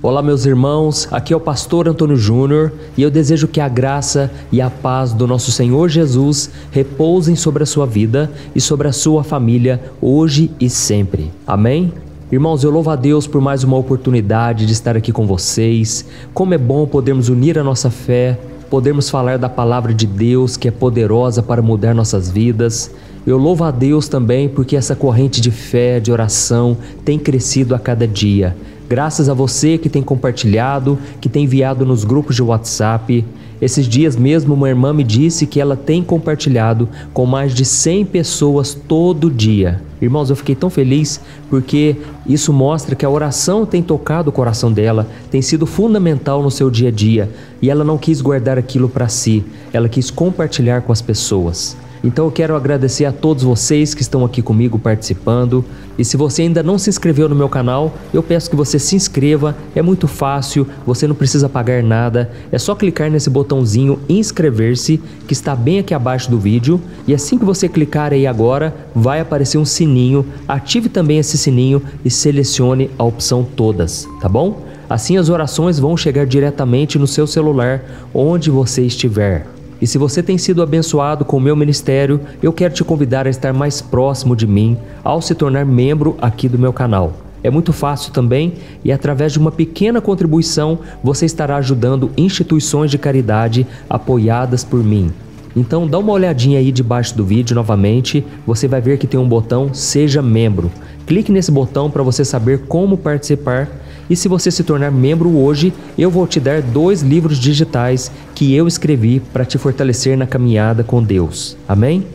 Olá meus irmãos, aqui é o pastor Antônio Júnior e eu desejo que a graça e a paz do nosso Senhor Jesus repousem sobre a sua vida e sobre a sua família hoje e sempre. Amém? Irmãos, eu louvo a Deus por mais uma oportunidade de estar aqui com vocês. Como é bom podermos unir a nossa fé, podermos falar da palavra de Deus que é poderosa para mudar nossas vidas. Eu louvo a Deus também porque essa corrente de fé, de oração tem crescido a cada dia. Graças a você que tem compartilhado, que tem enviado nos grupos de WhatsApp. Esses dias mesmo uma irmã me disse que ela tem compartilhado com mais de 100 pessoas todo dia. Irmãos, eu fiquei tão feliz porque isso mostra que a oração tem tocado o coração dela, tem sido fundamental no seu dia a dia. E ela não quis guardar aquilo para si, ela quis compartilhar com as pessoas. Então eu quero agradecer a todos vocês que estão aqui comigo participando. E se você ainda não se inscreveu no meu canal, eu peço que você se inscreva. É muito fácil, você não precisa pagar nada. É só clicar nesse botãozinho inscrever-se que está bem aqui abaixo do vídeo. E assim que você clicar aí agora, vai aparecer um sininho. Ative também esse sininho e selecione a opção todas, tá bom? Assim as orações vão chegar diretamente no seu celular, onde você estiver. E se você tem sido abençoado com o meu ministério, eu quero te convidar a estar mais próximo de mim ao se tornar membro aqui do meu canal. É muito fácil também e através de uma pequena contribuição você estará ajudando instituições de caridade apoiadas por mim. Então dá uma olhadinha aí debaixo do vídeo novamente, você vai ver que tem um botão Seja Membro. Clique nesse botão para você saber como participar. E se você se tornar membro hoje, eu vou te dar 2 livros digitais que eu escrevi para te fortalecer na caminhada com Deus. Amém?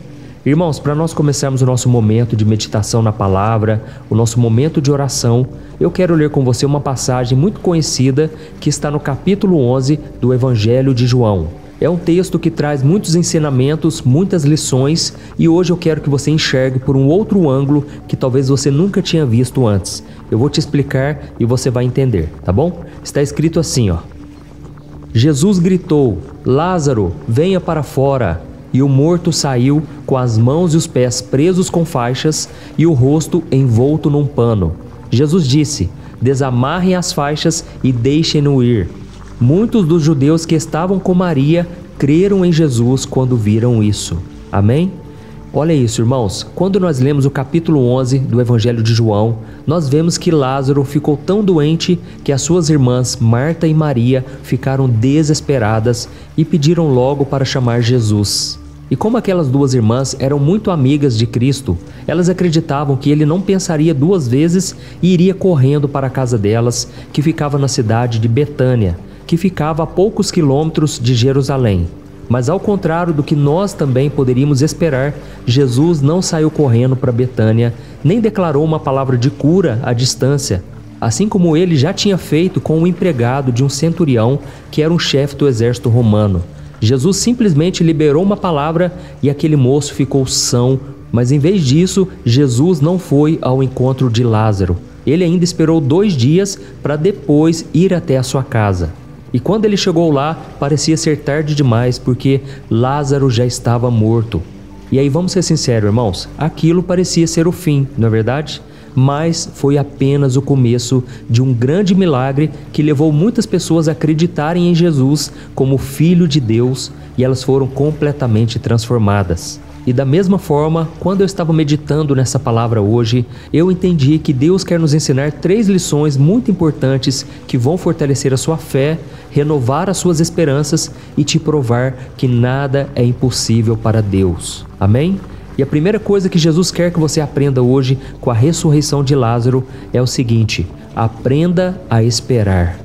Irmãos, para nós começarmos o nosso momento de meditação na palavra, o nosso momento de oração, eu quero ler com você uma passagem muito conhecida que está no capítulo 11 do Evangelho de João. É um texto que traz muitos ensinamentos, muitas lições e hoje eu quero que você enxergue por um outro ângulo que talvez você nunca tinha visto antes. Eu vou te explicar e você vai entender, tá bom? Está escrito assim, ó. Jesus gritou: Lázaro, venha para fora. E o morto saiu com as mãos e os pés presos com faixas e o rosto envolto num pano. Jesus disse: desamarrem as faixas e deixem-no ir. Muitos dos judeus que estavam com Maria creram em Jesus quando viram isso. Amém? Olha isso, irmãos. Quando nós lemos o capítulo 11 do Evangelho de João, nós vemos que Lázaro ficou tão doente que as suas irmãs Marta e Maria ficaram desesperadas e pediram logo para chamar Jesus. E como aquelas 2 irmãs eram muito amigas de Cristo, elas acreditavam que ele não pensaria 2 vezes e iria correndo para a casa delas, que ficava na cidade de Betânia, que ficava a poucos quilômetros de Jerusalém. Mas ao contrário do que nós também poderíamos esperar, Jesus não saiu correndo para Betânia, nem declarou uma palavra de cura à distância, assim como ele já tinha feito com um empregado de um centurião que era um chefe do exército romano. Jesus simplesmente liberou uma palavra e aquele moço ficou são, mas em vez disso, Jesus não foi ao encontro de Lázaro. Ele ainda esperou 2 dias para depois ir até a sua casa. E quando ele chegou lá, parecia ser tarde demais, porque Lázaro já estava morto. E aí vamos ser sinceros, irmãos, aquilo parecia ser o fim, não é verdade? Mas foi apenas o começo de um grande milagre que levou muitas pessoas a acreditarem em Jesus como Filho de Deus e elas foram completamente transformadas. E da mesma forma, quando eu estava meditando nessa palavra hoje, eu entendi que Deus quer nos ensinar 3 lições muito importantes que vão fortalecer a sua fé, renovar as suas esperanças e te provar que nada é impossível para Deus. Amém? E a primeira coisa que Jesus quer que você aprenda hoje com a ressurreição de Lázaro é o seguinte: aprenda a esperar.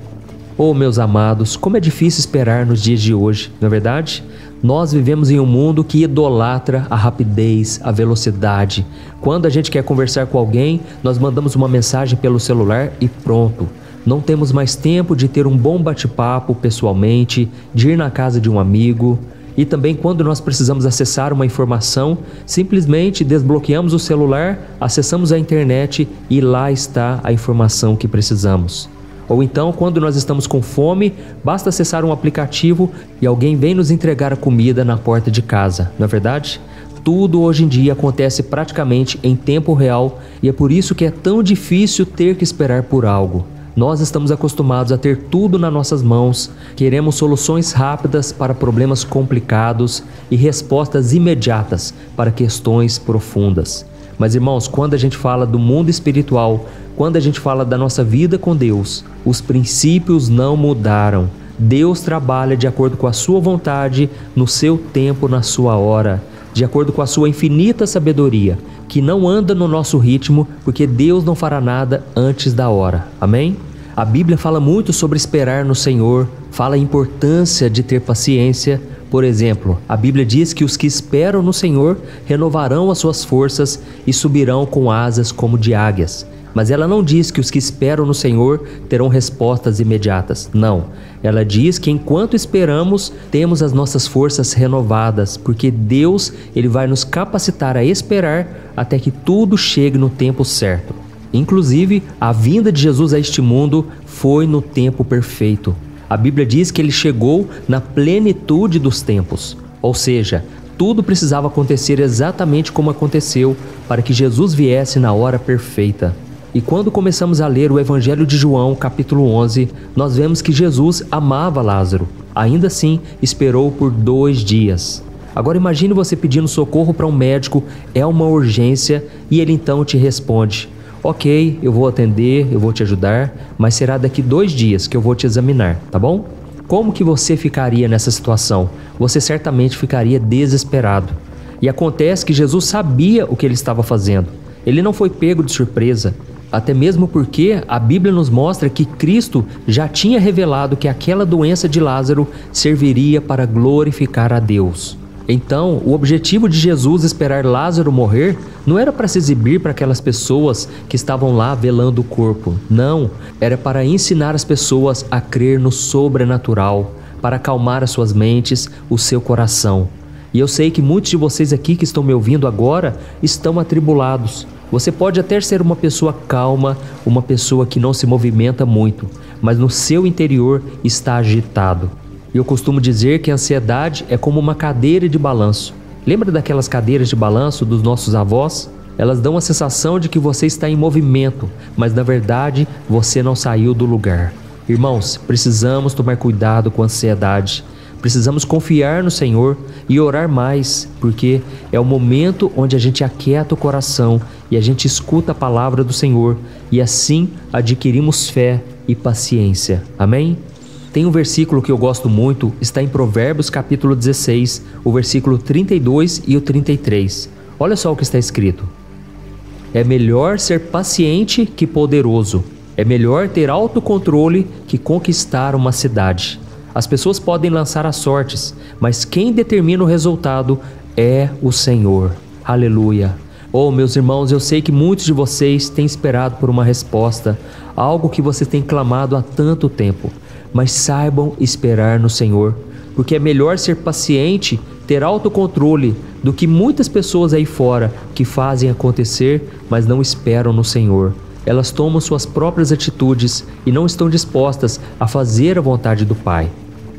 Oh, meus amados, como é difícil esperar nos dias de hoje, não é verdade? Nós vivemos em um mundo que idolatra a rapidez, a velocidade. Quando a gente quer conversar com alguém, nós mandamos uma mensagem pelo celular e pronto. Não temos mais tempo de ter um bom bate-papo pessoalmente, de ir na casa de um amigo. E também quando nós precisamos acessar uma informação, simplesmente desbloqueamos o celular, acessamos a internet e lá está a informação que precisamos. Ou então, quando nós estamos com fome, basta acessar um aplicativo e alguém vem nos entregar a comida na porta de casa, não é verdade? Tudo hoje em dia acontece praticamente em tempo real e é por isso que é tão difícil ter que esperar por algo. Nós estamos acostumados a ter tudo nas nossas mãos, queremos soluções rápidas para problemas complicados e respostas imediatas para questões profundas. Mas, irmãos, quando a gente fala do mundo espiritual, quando a gente fala da nossa vida com Deus, os princípios não mudaram. Deus trabalha de acordo com a sua vontade, no seu tempo, na sua hora, de acordo com a sua infinita sabedoria, que não anda no nosso ritmo, porque Deus não fará nada antes da hora. Amém? A Bíblia fala muito sobre esperar no Senhor, fala a importância de ter paciência. Por exemplo, a Bíblia diz que os que esperam no Senhor renovarão as suas forças e subirão com asas como de águias. Mas ela não diz que os que esperam no Senhor terão respostas imediatas. Não. Ela diz que enquanto esperamos, temos as nossas forças renovadas, porque Deus, Ele vai nos capacitar a esperar até que tudo chegue no tempo certo. Inclusive, a vinda de Jesus a este mundo foi no tempo perfeito. A Bíblia diz que Ele chegou na plenitude dos tempos, ou seja, tudo precisava acontecer exatamente como aconteceu para que Jesus viesse na hora perfeita. E quando começamos a ler o Evangelho de João, capítulo 11, nós vemos que Jesus amava Lázaro. Ainda assim, esperou por 2 dias. Agora imagine você pedindo socorro para um médico, é uma urgência, e ele então te responde: ok, eu vou atender, eu vou te ajudar, mas será daqui 2 dias que eu vou te examinar, tá bom? Como que você ficaria nessa situação? Você certamente ficaria desesperado. E acontece que Jesus sabia o que ele estava fazendo. Ele não foi pego de surpresa. Até mesmo porque a Bíblia nos mostra que Cristo já tinha revelado que aquela doença de Lázaro serviria para glorificar a Deus. Então, o objetivo de Jesus esperar Lázaro morrer não era para se exibir para aquelas pessoas que estavam lá velando o corpo. Não, era para ensinar as pessoas a crer no sobrenatural, para acalmar as suas mentes, o seu coração. E eu sei que muitos de vocês aqui que estão me ouvindo agora estão atribulados. Você pode até ser uma pessoa calma, uma pessoa que não se movimenta muito, mas no seu interior está agitado. Eu costumo dizer que a ansiedade é como uma cadeira de balanço. Lembra daquelas cadeiras de balanço dos nossos avós? Elas dão a sensação de que você está em movimento, mas na verdade você não saiu do lugar. Irmãos, precisamos tomar cuidado com a ansiedade. Precisamos confiar no Senhor e orar mais, porque é o momento onde a gente aquieta o coração e a gente escuta a palavra do Senhor e assim adquirimos fé e paciência. Amém? Tem um versículo que eu gosto muito, está em Provérbios capítulo 16, o versículo 32 e o 33. Olha só o que está escrito: é melhor ser paciente que poderoso, é melhor ter autocontrole que conquistar uma cidade. As pessoas podem lançar as sortes, mas quem determina o resultado é o Senhor. Aleluia! Oh, meus irmãos, eu sei que muitos de vocês têm esperado por uma resposta, algo que você tem clamado há tanto tempo. Mas saibam esperar no Senhor, porque é melhor ser paciente, ter autocontrole, do que muitas pessoas aí fora que fazem acontecer, mas não esperam no Senhor. Elas tomam suas próprias atitudes e não estão dispostas a fazer a vontade do Pai.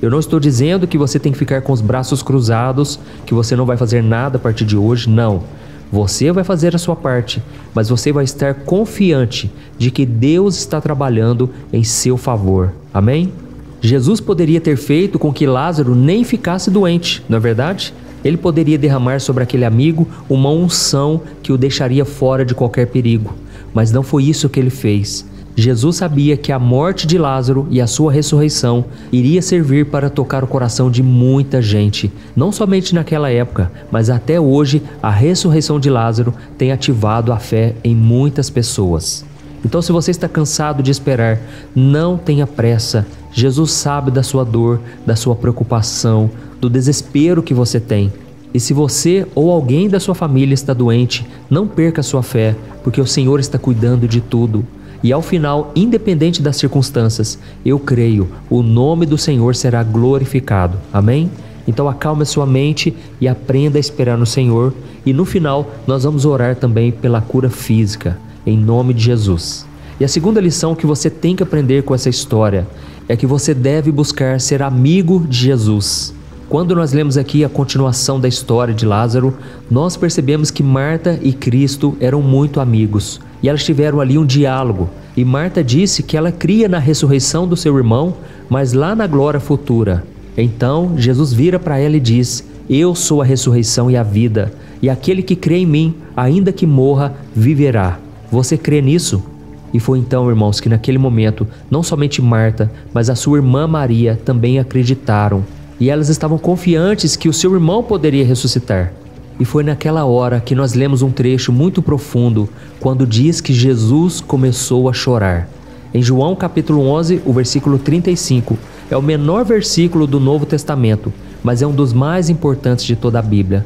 Eu não estou dizendo que você tem que ficar com os braços cruzados, que você não vai fazer nada a partir de hoje, não. Você vai fazer a sua parte, mas você vai estar confiante de que Deus está trabalhando em seu favor. Amém? Jesus poderia ter feito com que Lázaro nem ficasse doente, não é verdade? Ele poderia derramar sobre aquele amigo uma unção que o deixaria fora de qualquer perigo, mas não foi isso que ele fez. Jesus sabia que a morte de Lázaro e a sua ressurreição iria servir para tocar o coração de muita gente. Não somente naquela época, mas até hoje a ressurreição de Lázaro tem ativado a fé em muitas pessoas. Então, se você está cansado de esperar, não tenha pressa. Jesus sabe da sua dor, da sua preocupação, do desespero que você tem. E se você ou alguém da sua família está doente, não perca a sua fé, porque o Senhor está cuidando de tudo. E ao final, independente das circunstâncias, eu creio, o nome do Senhor será glorificado. Amém? Então acalme a sua mente e aprenda a esperar no Senhor. E no final, nós vamos orar também pela cura física, em nome de Jesus. E a segunda lição que você tem que aprender com essa história é que você deve buscar ser amigo de Jesus. Quando nós lemos aqui a continuação da história de Lázaro, nós percebemos que Marta e Cristo eram muito amigos. E elas tiveram ali um diálogo. E Marta disse que ela cria na ressurreição do seu irmão, mas lá na glória futura. Então Jesus vira para ela e diz: eu sou a ressurreição e a vida, e aquele que crê em mim, ainda que morra, viverá. Você crê nisso? E foi então, irmãos, que naquele momento, não somente Marta, mas a sua irmã Maria também acreditaram. E elas estavam confiantes que o seu irmão poderia ressuscitar. E foi naquela hora que nós lemos um trecho muito profundo, quando diz que Jesus começou a chorar. Em João capítulo 11, o versículo 35, é o menor versículo do Novo Testamento, mas é um dos mais importantes de toda a Bíblia.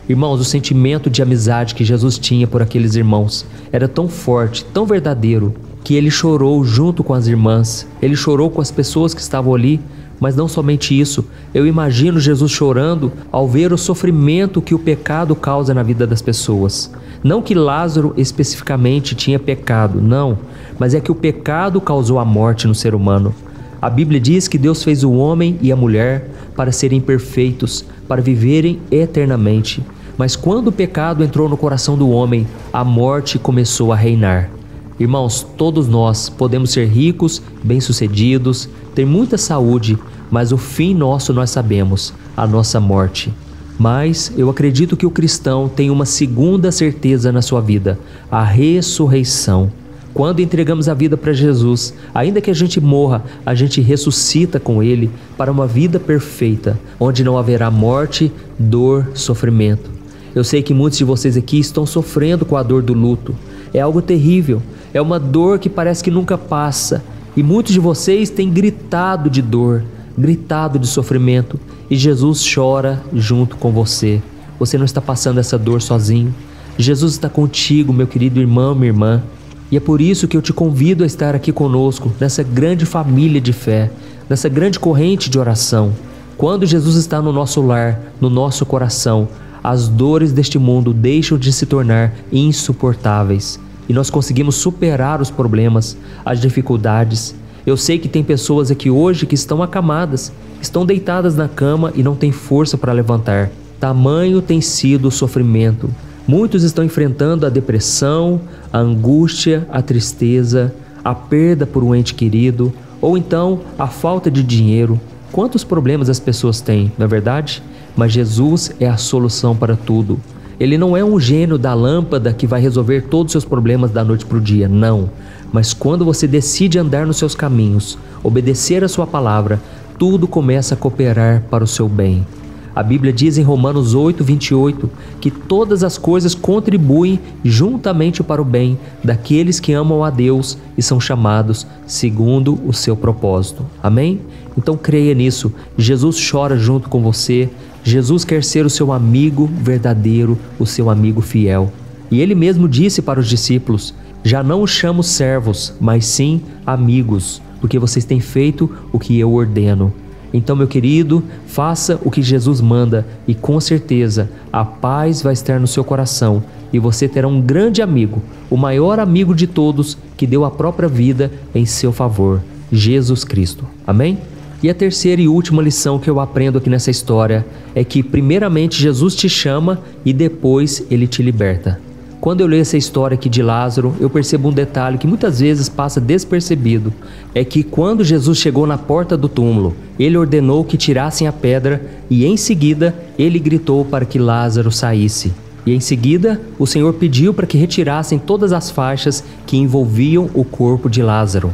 Irmãos, o sentimento de amizade que Jesus tinha por aqueles irmãos era tão forte, tão verdadeiro, que ele chorou junto com as irmãs, ele chorou com as pessoas que estavam ali. Mas não somente isso, eu imagino Jesus chorando ao ver o sofrimento que o pecado causa na vida das pessoas. Não que Lázaro especificamente tinha pecado, não, mas é que o pecado causou a morte no ser humano. A Bíblia diz que Deus fez o homem e a mulher para serem perfeitos, para viverem eternamente. Mas quando o pecado entrou no coração do homem, a morte começou a reinar. Irmãos, todos nós podemos ser ricos, bem-sucedidos, ter muita saúde, mas o fim nosso nós sabemos, a nossa morte. Mas eu acredito que o cristão tem uma segunda certeza na sua vida, a ressurreição. Quando entregamos a vida para Jesus, ainda que a gente morra, a gente ressuscita com Ele para uma vida perfeita, onde não haverá morte, dor, sofrimento. Eu sei que muitos de vocês aqui estão sofrendo com a dor do luto. É algo terrível, é uma dor que parece que nunca passa. E muitos de vocês têm gritado de dor, gritado de sofrimento, e Jesus chora junto com você. Você não está passando essa dor sozinho. Jesus está contigo, meu querido irmão, minha irmã. E é por isso que eu te convido a estar aqui conosco, nessa grande família de fé, nessa grande corrente de oração. Quando Jesus está no nosso lar, no nosso coração, as dores deste mundo deixam de se tornar insuportáveis. E nós conseguimos superar os problemas, as dificuldades. Eu sei que tem pessoas aqui hoje que estão acamadas, estão deitadas na cama e não têm força para levantar. Tamanho tem sido o sofrimento. Muitos estão enfrentando a depressão, a angústia, a tristeza, a perda por um ente querido, ou então a falta de dinheiro. Quantos problemas as pessoas têm, não é verdade? Mas Jesus é a solução para tudo. Ele não é um gênio da lâmpada que vai resolver todos os seus problemas da noite para o dia, não. Mas quando você decide andar nos seus caminhos, obedecer a sua palavra, tudo começa a cooperar para o seu bem. A Bíblia diz em Romanos 8:28 que todas as coisas contribuem juntamente para o bem daqueles que amam a Deus e são chamados segundo o seu propósito. Amém? Então creia nisso. Jesus chora junto com você. Jesus quer ser o seu amigo verdadeiro, o seu amigo fiel. E ele mesmo disse para os discípulos: já não os chamo servos, mas sim amigos, porque vocês têm feito o que eu ordeno. Então, meu querido, faça o que Jesus manda e com certeza a paz vai estar no seu coração e você terá um grande amigo, o maior amigo de todos, que deu a própria vida em seu favor, Jesus Cristo. Amém? E a terceira e última lição que eu aprendo aqui nessa história é que primeiramente Jesus te chama e depois Ele te liberta. Quando eu leio essa história aqui de Lázaro, eu percebo um detalhe que muitas vezes passa despercebido. É que quando Jesus chegou na porta do túmulo, Ele ordenou que tirassem a pedra e em seguida Ele gritou para que Lázaro saísse. E em seguida o Senhor pediu para que retirassem todas as faixas que envolviam o corpo de Lázaro.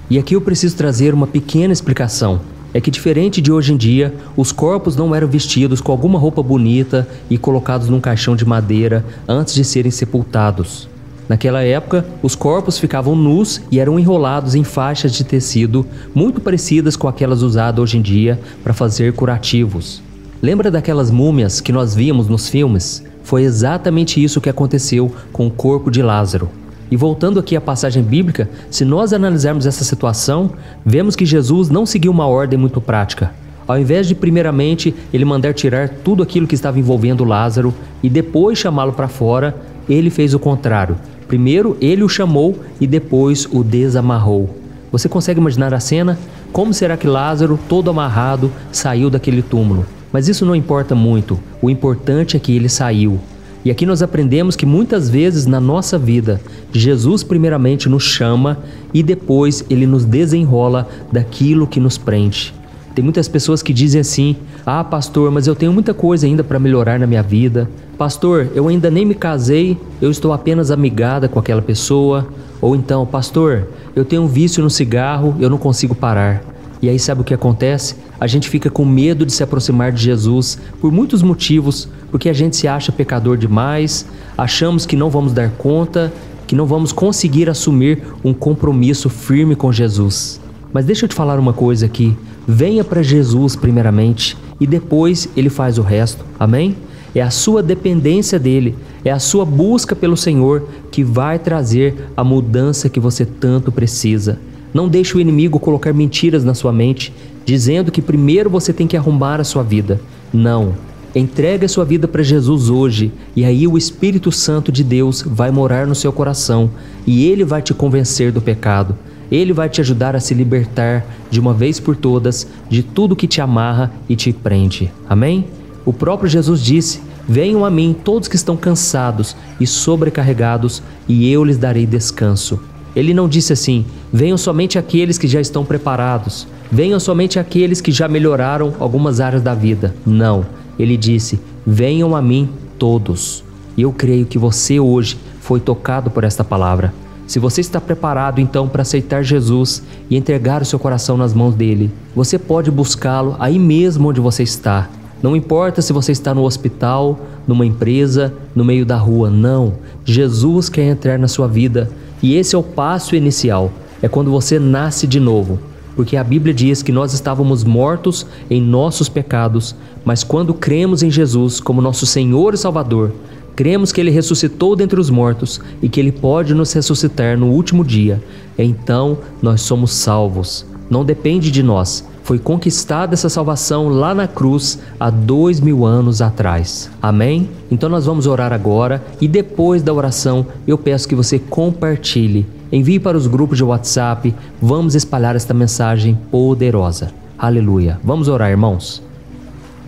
E aqui eu preciso trazer uma pequena explicação. É que diferente de hoje em dia, os corpos não eram vestidos com alguma roupa bonita e colocados num caixão de madeira antes de serem sepultados. Naquela época, os corpos ficavam nus e eram enrolados em faixas de tecido muito parecidas com aquelas usadas hoje em dia para fazer curativos. Lembra daquelas múmias que nós víamos nos filmes? Foi exatamente isso que aconteceu com o corpo de Lázaro. E voltando aqui à passagem bíblica, se nós analisarmos essa situação, vemos que Jesus não seguiu uma ordem muito prática. Ao invés de primeiramente Ele mandar tirar tudo aquilo que estava envolvendo Lázaro e depois chamá-lo para fora, Ele fez o contrário. Primeiro Ele o chamou e depois o desamarrou. Você consegue imaginar a cena? Como será que Lázaro, todo amarrado, saiu daquele túmulo? Mas isso não importa muito, o importante é que ele saiu. E aqui nós aprendemos que muitas vezes na nossa vida, Jesus primeiramente nos chama e depois Ele nos desenrola daquilo que nos prende. Tem muitas pessoas que dizem assim: ah, pastor, mas eu tenho muita coisa ainda para melhorar na minha vida. Pastor, eu ainda nem me casei, eu estou apenas amigada com aquela pessoa. Ou então, pastor, eu tenho um vício no cigarro, eu não consigo parar. E aí sabe o que acontece? A gente fica com medo de se aproximar de Jesus por muitos motivos, porque a gente se acha pecador demais, achamos que não vamos dar conta, que não vamos conseguir assumir um compromisso firme com Jesus. Mas deixa eu te falar uma coisa aqui: venha para Jesus primeiramente e depois Ele faz o resto, amém? É a sua dependência dEle, é a sua busca pelo Senhor que vai trazer a mudança que você tanto precisa. Não deixe o inimigo colocar mentiras na sua mente, dizendo que primeiro você tem que arrumar a sua vida. Não. Entregue a sua vida para Jesus hoje e aí o Espírito Santo de Deus vai morar no seu coração e Ele vai te convencer do pecado. Ele vai te ajudar a se libertar de uma vez por todas de tudo que te amarra e te prende. Amém? O próprio Jesus disse: venham a mim todos que estão cansados e sobrecarregados e eu lhes darei descanso. Ele não disse assim: venham somente aqueles que já estão preparados, venham somente aqueles que já melhoraram algumas áreas da vida. Não, Ele disse: venham a mim todos. E eu creio que você hoje foi tocado por esta palavra. Se você está preparado então para aceitar Jesus e entregar o seu coração nas mãos dele, você pode buscá-lo aí mesmo onde você está. Não importa se você está no hospital, numa empresa, no meio da rua, não. Jesus quer entrar na sua vida e esse é o passo inicial, é quando você nasce de novo. Porque a Bíblia diz que nós estávamos mortos em nossos pecados, mas quando cremos em Jesus como nosso Senhor e Salvador, cremos que Ele ressuscitou dentre os mortos e que Ele pode nos ressuscitar no último dia, então nós somos salvos. Não depende de nós. Foi conquistada essa salvação lá na cruz há 2000 anos atrás. Amém? Então nós vamos orar agora e depois da oração eu peço que você compartilhe. Envie para os grupos de WhatsApp. Vamos espalhar esta mensagem poderosa. Aleluia. Vamos orar, irmãos.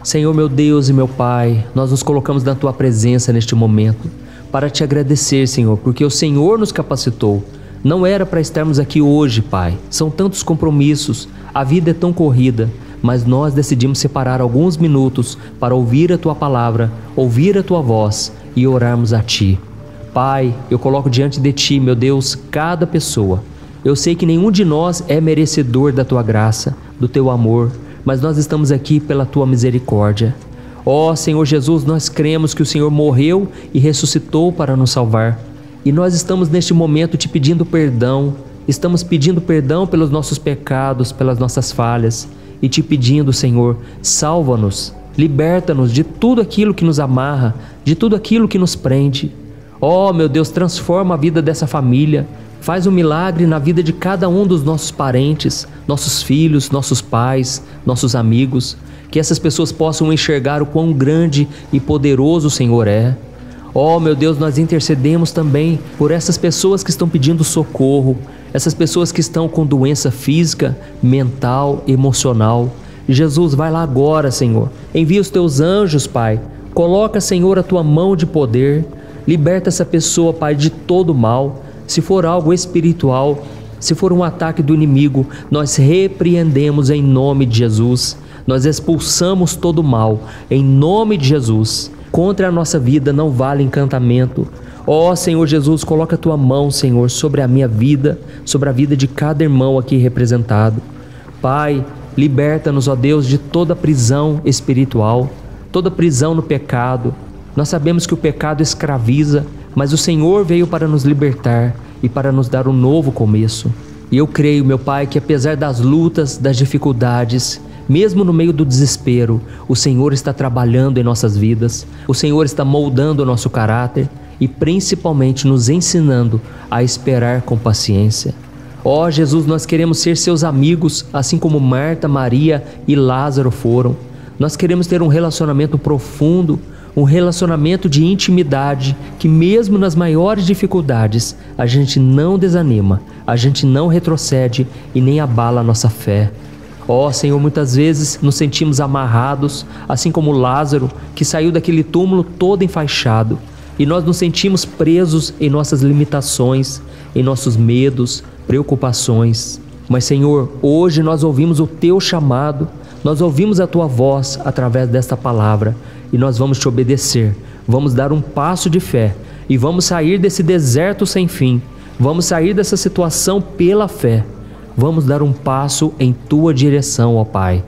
Senhor, meu Deus e meu Pai, nós nos colocamos na Tua presença neste momento para Te agradecer, Senhor, porque o Senhor nos capacitou. Não era para estarmos aqui hoje, Pai. São tantos compromissos, a vida é tão corrida, mas nós decidimos separar alguns minutos para ouvir a Tua palavra, ouvir a Tua voz e orarmos a Ti. Pai, eu coloco diante de Ti, meu Deus, cada pessoa. Eu sei que nenhum de nós é merecedor da Tua graça, do Teu amor, mas nós estamos aqui pela Tua misericórdia. Ó Senhor Jesus, nós cremos que o Senhor morreu e ressuscitou para nos salvar. E nós estamos neste momento Te pedindo perdão, estamos pedindo perdão pelos nossos pecados, pelas nossas falhas, e Te pedindo, Senhor, salva-nos, liberta-nos de tudo aquilo que nos amarra, de tudo aquilo que nos prende. Ó meu Deus, transforma a vida dessa família, faz um milagre na vida de cada um dos nossos parentes, nossos filhos, nossos pais, nossos amigos, que essas pessoas possam enxergar o quão grande e poderoso o Senhor é. Ó meu Deus, nós intercedemos também por essas pessoas que estão pedindo socorro, essas pessoas que estão com doença física, mental, emocional. Jesus, vai lá agora, Senhor. Envia os Teus anjos, Pai. Coloca, Senhor, a Tua mão de poder. Liberta essa pessoa, Pai, de todo mal. Se for algo espiritual, se for um ataque do inimigo, nós repreendemos em nome de Jesus. Nós expulsamos todo mal em nome de Jesus. Contra a nossa vida não vale encantamento. Ó Senhor Jesus, coloca a Tua mão, Senhor, sobre a minha vida, sobre a vida de cada irmão aqui representado. Pai, liberta-nos, ó Deus, de toda prisão espiritual, toda prisão no pecado. Nós sabemos que o pecado escraviza, mas o Senhor veio para nos libertar e para nos dar um novo começo. E eu creio, meu Pai, que apesar das lutas, das dificuldades, mesmo no meio do desespero, o Senhor está trabalhando em nossas vidas, o Senhor está moldando o nosso caráter e principalmente nos ensinando a esperar com paciência. Ó Jesus, nós queremos ser Seus amigos, assim como Marta, Maria e Lázaro foram. Nós queremos ter um relacionamento profundo, um relacionamento de intimidade, que mesmo nas maiores dificuldades, a gente não desanima, a gente não retrocede e nem abala a nossa fé. Ó Senhor, muitas vezes nos sentimos amarrados, assim como Lázaro, que saiu daquele túmulo todo enfaixado. e nós nos sentimos presos em nossas limitações, em nossos medos, preocupações. Mas, Senhor, hoje nós ouvimos o Teu chamado, nós ouvimos a Tua voz através desta palavra e nós vamos Te obedecer, vamos dar um passo de fé e vamos sair desse deserto sem fim, vamos sair dessa situação pela fé, vamos dar um passo em Tua direção, ó Pai.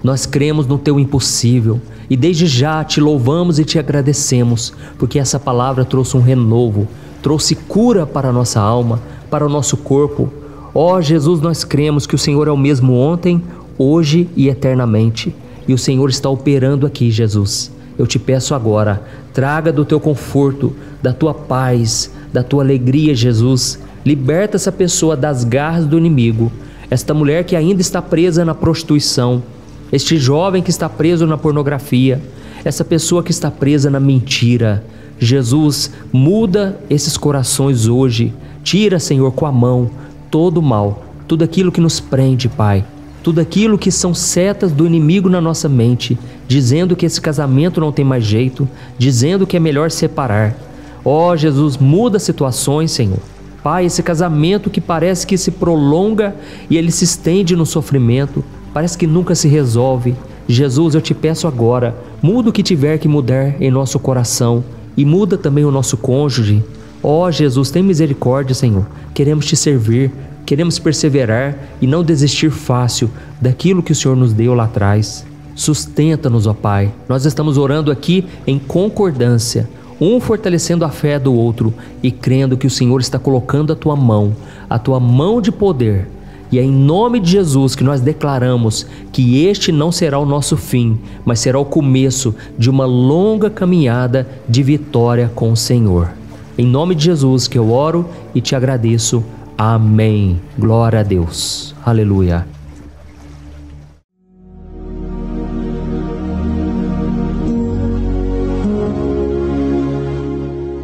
Nós cremos no Teu impossível e desde já Te louvamos e Te agradecemos, porque essa palavra trouxe um renovo, trouxe cura para a nossa alma, para o nosso corpo. Ó Jesus, nós cremos que o Senhor é o mesmo ontem, hoje e eternamente, e o Senhor está operando aqui, Jesus. Eu Te peço agora, traga do Teu conforto, da Tua paz, da Tua alegria, Jesus. Liberta essa pessoa das garras do inimigo, esta mulher que ainda está presa na prostituição, este jovem que está preso na pornografia, essa pessoa que está presa na mentira. Jesus, muda esses corações hoje. Tira, Senhor, com a mão todo o mal, tudo aquilo que nos prende, Pai. Tudo aquilo que são setas do inimigo na nossa mente, dizendo que esse casamento não tem mais jeito, dizendo que é melhor separar. Ó Jesus, muda situações, Senhor. Pai, esse casamento que parece que se prolonga e ele se estende no sofrimento, parece que nunca se resolve. Jesus, eu Te peço agora, muda o que tiver que mudar em nosso coração e muda também o nosso cônjuge. Ó Jesus, tem misericórdia, Senhor. Queremos Te servir, queremos perseverar e não desistir fácil daquilo que o Senhor nos deu lá atrás. Sustenta-nos, ó Pai. Nós estamos orando aqui em concordância, um fortalecendo a fé do outro e crendo que o Senhor está colocando a Tua mão de poder. E é em nome de Jesus que nós declaramos que este não será o nosso fim, mas será o começo de uma longa caminhada de vitória com o Senhor. Em nome de Jesus que eu oro e Te agradeço. Amém. Glória a Deus. Aleluia.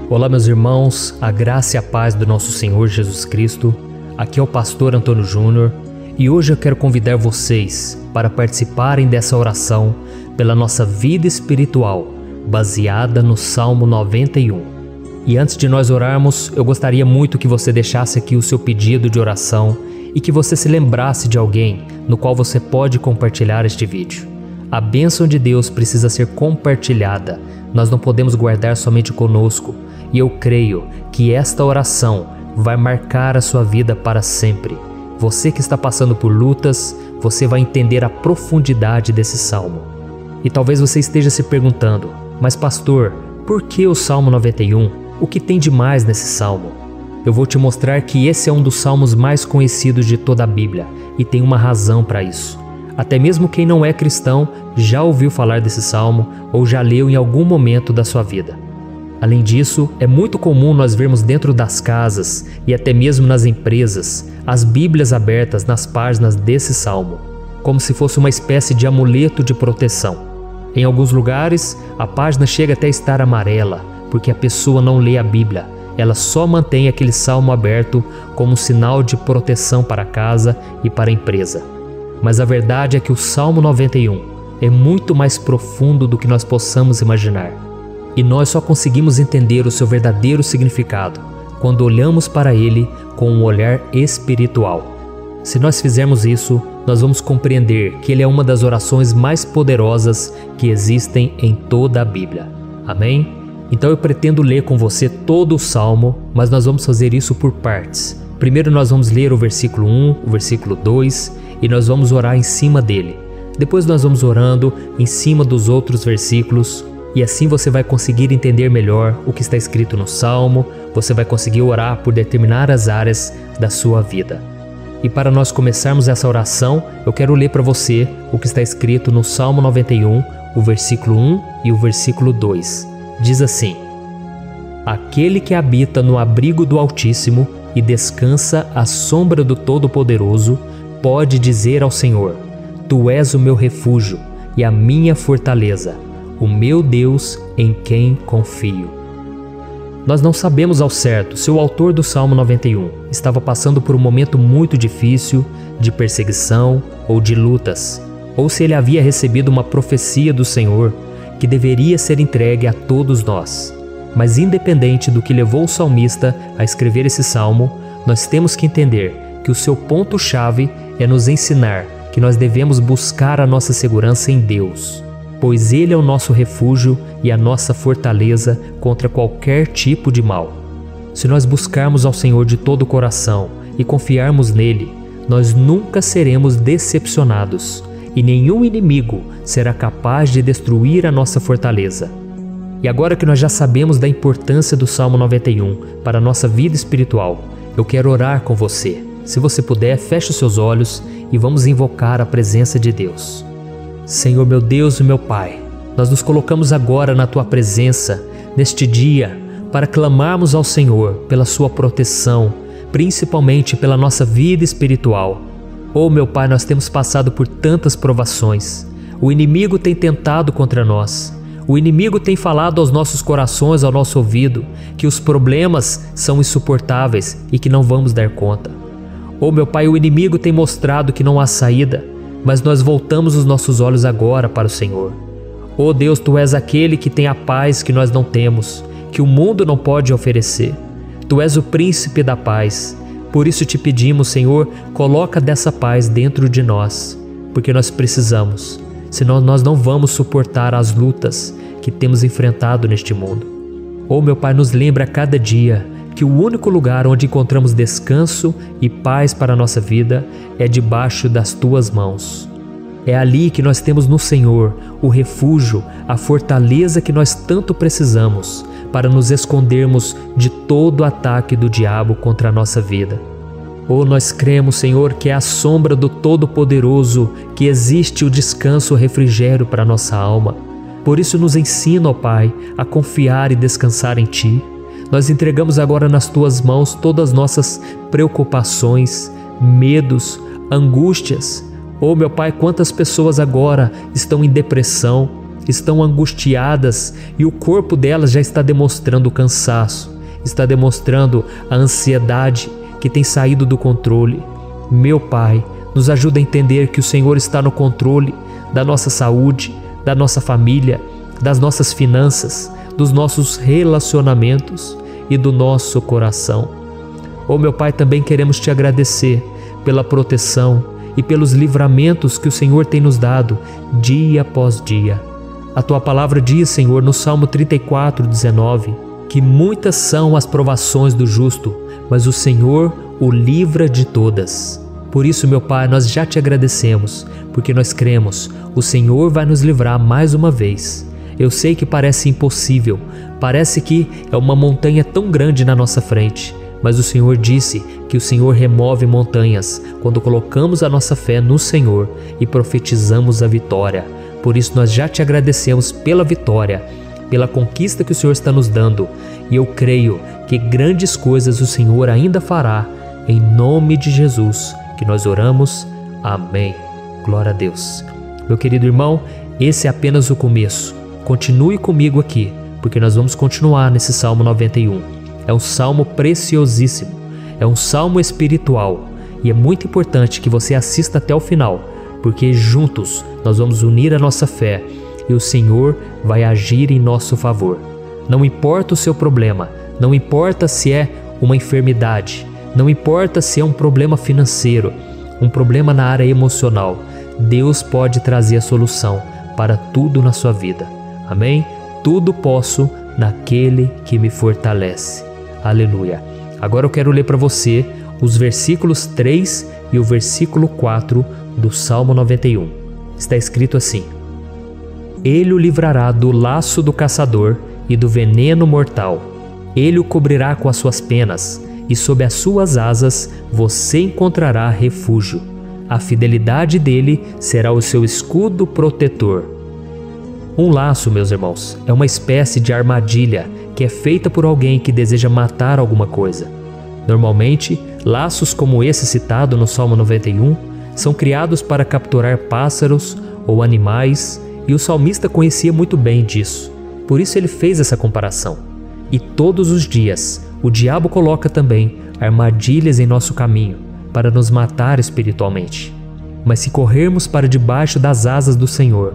Olá, meus irmãos, a graça e a paz do nosso Senhor Jesus Cristo. Aqui é o pastor Antônio Júnior e hoje eu quero convidar vocês para participarem dessa oração pela nossa vida espiritual, baseada no Salmo 91. E antes de nós orarmos, eu gostaria muito que você deixasse aqui o seu pedido de oração e que você se lembrasse de alguém no qual você pode compartilhar este vídeo. A bênção de Deus precisa ser compartilhada, nós não podemos guardar somente conosco, e eu creio que esta oração vai marcar a sua vida para sempre. Você que está passando por lutas, você vai entender a profundidade desse salmo. E talvez você esteja se perguntando, mas pastor, por que o Salmo 91? O que tem de mais nesse salmo? Eu vou te mostrar que esse é um dos salmos mais conhecidos de toda a Bíblia e tem uma razão para isso. Até mesmo quem não é cristão já ouviu falar desse salmo ou já leu em algum momento da sua vida. Além disso, é muito comum nós vermos dentro das casas e até mesmo nas empresas as Bíblias abertas nas páginas desse salmo, como se fosse uma espécie de amuleto de proteção. Em alguns lugares, a página chega até a estar amarela, porque a pessoa não lê a Bíblia, ela só mantém aquele salmo aberto como um sinal de proteção para a casa e para a empresa. Mas a verdade é que o Salmo 91 é muito mais profundo do que nós possamos imaginar. E nós só conseguimos entender o seu verdadeiro significado quando olhamos para ele com um olhar espiritual. Se nós fizermos isso, nós vamos compreender que ele é uma das orações mais poderosas que existem em toda a Bíblia. Amém? Então eu pretendo ler com você todo o Salmo, mas nós vamos fazer isso por partes. Primeiro nós vamos ler o versículo 1, o versículo 2 e nós vamos orar em cima dele. Depois nós vamos orando em cima dos outros versículos. E assim você vai conseguir entender melhor o que está escrito no Salmo, você vai conseguir orar por determinadas áreas da sua vida. E para nós começarmos essa oração, eu quero ler para você o que está escrito no Salmo 91, o versículo 1 e o versículo 2. Diz assim: Aquele que habita no abrigo do Altíssimo e descansa à sombra do Todo-Poderoso, pode dizer ao Senhor: Tu és o meu refúgio e a minha fortaleza, o meu Deus em quem confio. Nós não sabemos ao certo se o autor do Salmo 91 estava passando por um momento muito difícil, de perseguição ou de lutas, ou se ele havia recebido uma profecia do Senhor que deveria ser entregue a todos nós. Mas independente do que levou o salmista a escrever esse salmo, nós temos que entender que o seu ponto-chave é nos ensinar que nós devemos buscar a nossa segurança em Deus, pois Ele é o nosso refúgio e a nossa fortaleza contra qualquer tipo de mal. Se nós buscarmos ao Senhor de todo o coração e confiarmos nele, nós nunca seremos decepcionados e nenhum inimigo será capaz de destruir a nossa fortaleza. E agora que nós já sabemos da importância do Salmo 91 para a nossa vida espiritual, eu quero orar com você. Se você puder, feche os seus olhos e vamos invocar a presença de Deus. Senhor meu Deus e meu Pai, nós nos colocamos agora na Tua presença, neste dia, para clamarmos ao Senhor pela Sua proteção, principalmente pela nossa vida espiritual. Oh meu Pai, nós temos passado por tantas provações. O inimigo tem tentado contra nós. O inimigo tem falado aos nossos corações, ao nosso ouvido, que os problemas são insuportáveis e que não vamos dar conta. Oh meu Pai, o inimigo tem mostrado que não há saída, mas nós voltamos os nossos olhos agora para o Senhor. Oh Deus, Tu és aquele que tem a paz que nós não temos, que o mundo não pode oferecer. Tu és o príncipe da paz. Por isso te pedimos, Senhor, coloca dessa paz dentro de nós, porque nós precisamos, senão nós não vamos suportar as lutas que temos enfrentado neste mundo. Oh meu Pai, nos lembra a cada dia que o único lugar onde encontramos descanso e paz para a nossa vida é debaixo das Tuas mãos. É ali que nós temos no Senhor o refúgio, a fortaleza que nós tanto precisamos para nos escondermos de todo ataque do diabo contra a nossa vida. Oh, nós cremos, Senhor, que é à sombra do Todo-Poderoso que existe o descanso, o refrigério para a nossa alma. Por isso nos ensina, ó Pai, a confiar e descansar em Ti. Nós entregamos agora nas Tuas mãos todas as nossas preocupações, medos, angústias. Oh meu Pai, quantas pessoas agora estão em depressão, estão angustiadas e o corpo delas já está demonstrando cansaço, está demonstrando a ansiedade que tem saído do controle. Meu Pai, nos ajuda a entender que o Senhor está no controle da nossa saúde, da nossa família, das nossas finanças, dos nossos relacionamentos e do nosso coração. Oh meu Pai, também queremos Te agradecer pela proteção e pelos livramentos que o Senhor tem nos dado dia após dia. A Tua palavra diz, Senhor, no Salmo 34:19, que muitas são as provações do justo, mas o Senhor o livra de todas. Por isso, meu Pai, nós já Te agradecemos, porque nós cremos, o Senhor vai nos livrar mais uma vez. Eu sei que parece impossível, parece que é uma montanha tão grande na nossa frente, mas o Senhor disse que o Senhor remove montanhas quando colocamos a nossa fé no Senhor e profetizamos a vitória. Por isso nós já Te agradecemos pela vitória, pela conquista que o Senhor está nos dando, e eu creio que grandes coisas o Senhor ainda fará, em nome de Jesus, que nós oramos. Amém. Glória a Deus. Meu querido irmão, esse é apenas o começo. Continue comigo aqui, porque nós vamos continuar nesse Salmo 91. É um salmo preciosíssimo, é um salmo espiritual, e é muito importante que você assista até o final, porque juntos nós vamos unir a nossa fé e o Senhor vai agir em nosso favor. Não importa o seu problema, não importa se é uma enfermidade, não importa se é um problema financeiro, um problema na área emocional, Deus pode trazer a solução para tudo na sua vida. Amém? Tudo posso naquele que me fortalece. Aleluia. Agora eu quero ler para você os versículos 3 e o versículo 4 do Salmo 91. Está escrito assim: Ele o livrará do laço do caçador e do veneno mortal. Ele o cobrirá com as suas penas, e sob as suas asas você encontrará refúgio. A fidelidade dele será o seu escudo protetor. Um laço, meus irmãos, é uma espécie de armadilha que é feita por alguém que deseja matar alguma coisa. Normalmente, laços como esse citado no Salmo 91 são criados para capturar pássaros ou animais, e o salmista conhecia muito bem disso. Por isso ele fez essa comparação. E todos os dias, o diabo coloca também armadilhas em nosso caminho para nos matar espiritualmente. Mas se corrermos para debaixo das asas do Senhor,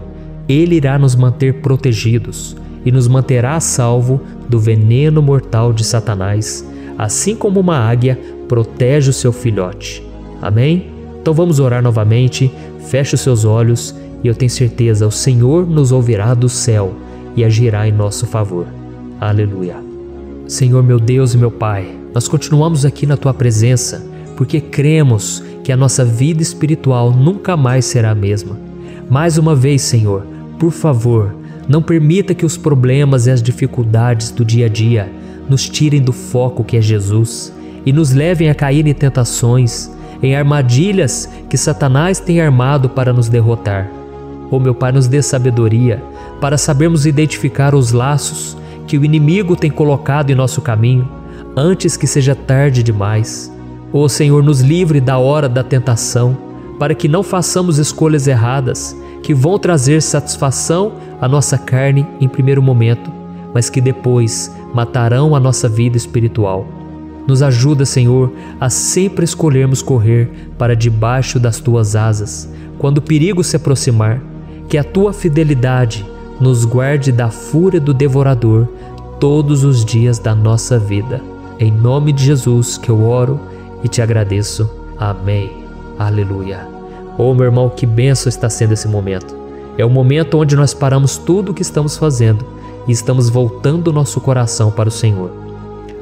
Ele irá nos manter protegidos e nos manterá a salvo do veneno mortal de Satanás, assim como uma águia protege o seu filhote. Amém? Então vamos orar novamente, feche os seus olhos e eu tenho certeza, o Senhor nos ouvirá do céu e agirá em nosso favor. Aleluia. Senhor meu Deus e meu Pai, nós continuamos aqui na Tua presença porque cremos que a nossa vida espiritual nunca mais será a mesma. Mais uma vez, Senhor, por favor, não permita que os problemas e as dificuldades do dia a dia nos tirem do foco que é Jesus e nos levem a cair em tentações, em armadilhas que Satanás tem armado para nos derrotar. Oh meu Pai, nos dê sabedoria para sabermos identificar os laços que o inimigo tem colocado em nosso caminho antes que seja tarde demais. Oh Senhor, nos livre da hora da tentação, para que não façamos escolhas erradas que vão trazer satisfação à nossa carne em primeiro momento, mas que depois matarão a nossa vida espiritual. Nos ajuda, Senhor, a sempre escolhermos correr para debaixo das Tuas asas, quando o perigo se aproximar. Que a Tua fidelidade nos guarde da fúria do devorador todos os dias da nossa vida. Em nome de Jesus que eu oro e te agradeço. Amém. Aleluia. Oh, meu irmão, que bênção está sendo esse momento. É o momento onde nós paramos tudo o que estamos fazendo e estamos voltando o nosso coração para o Senhor.